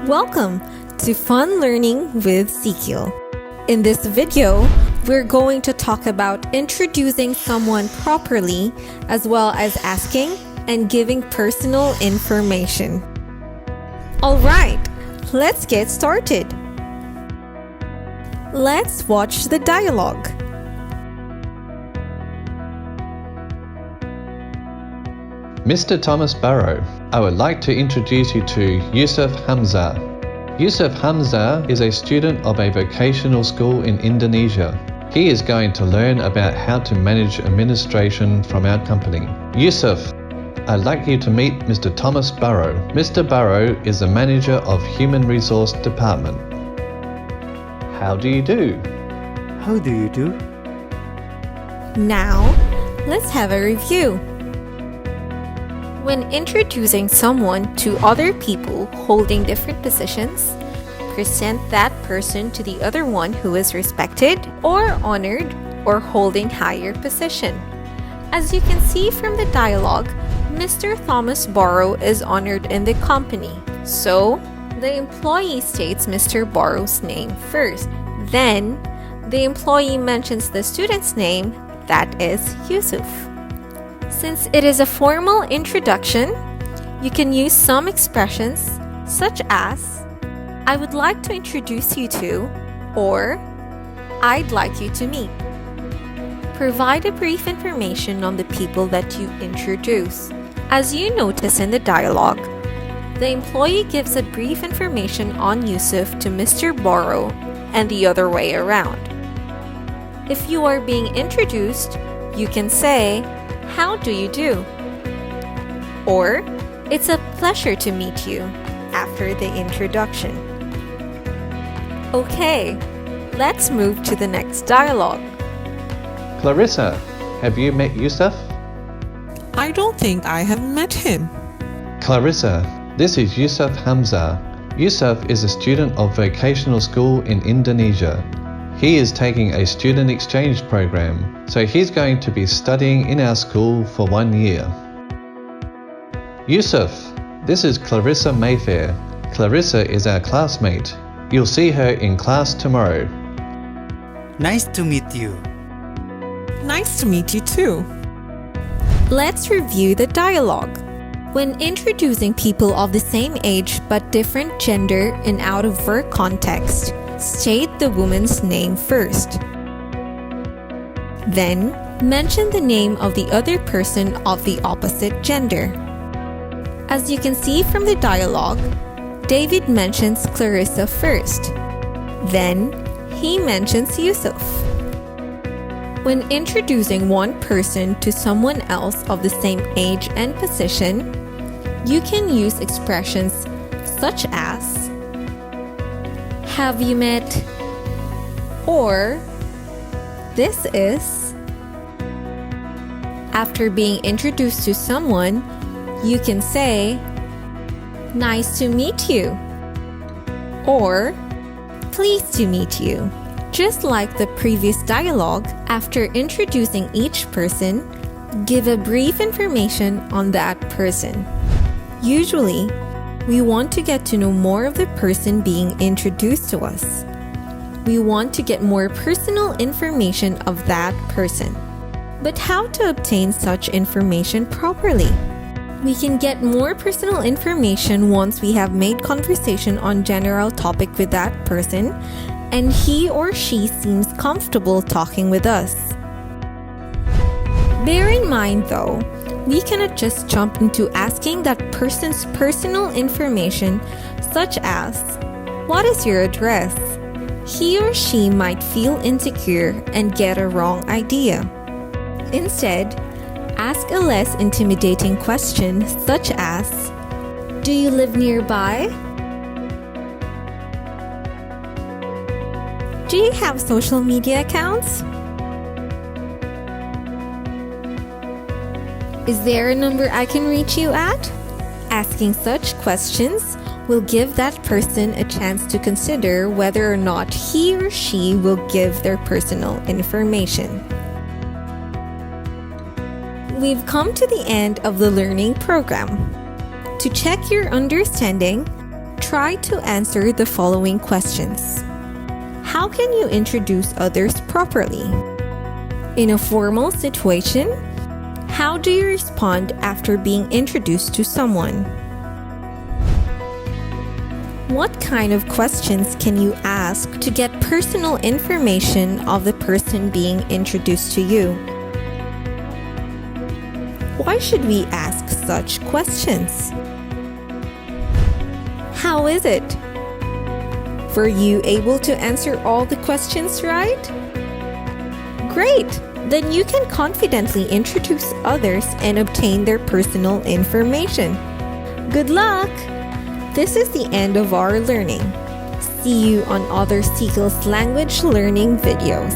Welcome to Fun Learning with SEAQIL. In this video, we're going to talk about introducing someone properly as well as asking and giving personal information. Alright, let's get started. Let's watch the dialogue. Mr. Thomas Barrow, I would like to introduce you to Yusuf Hamza. Yusuf Hamza is a student of a vocational school in Indonesia. He is going to learn about how to manage administration from our company. Yusuf, I'd like you to meet Mr. Thomas Barrow. Mr. Barrow is the manager of Human Resource Department. How do you do? How do you do? Now, let's have a review. When introducing someone to other people holding different positions, present that person to the other one who is respected or honored or holding higher position. As you can see from the dialogue, Mr. Thomas Barrow is honored in the company. So, the employee states Mr. Barrow's name first. Then, the employee mentions the student's name, that is Yusuf. Since it is a formal introduction, you can use some expressions such as I would like to introduce you to or I'd like you to meet. Provide a brief information on the people that you introduce. As you notice in the dialogue, the employee gives a brief information on Yusuf to Mr. Barrow and the other way around. If you are being introduced, you can say, how do you do? Or, it's a pleasure to meet you after the introduction. Okay, let's move to the next dialogue. Clarissa, have you met Yusuf? I don't think I have met him. Clarissa, this is Yusuf Hamza. Yusuf is a student of vocational school in Indonesia. He is taking a student exchange program, so he's going to be studying in our school for 1 year. Yusuf, this is Clarissa Mayfair. Clarissa is our classmate. You'll see her in class tomorrow. Nice to meet you. Nice to meet you too. Let's review the dialogue. When introducing people of the same age but different gender in out-of-work context, state the woman's name first. Then, mention the name of the other person of the opposite gender. As you can see from the dialogue, David mentions Clarissa first. Then, he mentions Yusuf. When introducing one person to someone else of the same age and position, you can use expressions such as have you met? Or this is. After being introduced to someone, you can say nice to meet you or pleased to meet you. Just like the previous dialogue, after introducing each person, give a brief information on that person. Usually, we want to get to know more of the person being introduced to us. We want to get more personal information of that person. But how to obtain such information properly? We can get more personal information once we have made conversation on general topic with that person and he or she seems comfortable talking with us. Bear in mind though, we cannot just jump into asking that person's personal information such as, what is your address? He or she might feel insecure and get a wrong idea. Instead, ask a less intimidating question such as, do you live nearby? Do you have social media accounts? Is there a number I can reach you at? Asking such questions will give that person a chance to consider whether or not he or she will give their personal information. We've come to the end of the learning program. To check your understanding, Try to answer the following questions. How can you introduce others properly? In a formal situation, how do you respond after being introduced to someone? What kind of questions can you ask to get personal information of the person being introduced to you? Why should we ask such questions? How is it? Were you able to answer all the questions right? Great! Then you can confidently introduce others and obtain their personal information. Good luck! This is the end of our learning. See you on other SEAQIL's language learning videos.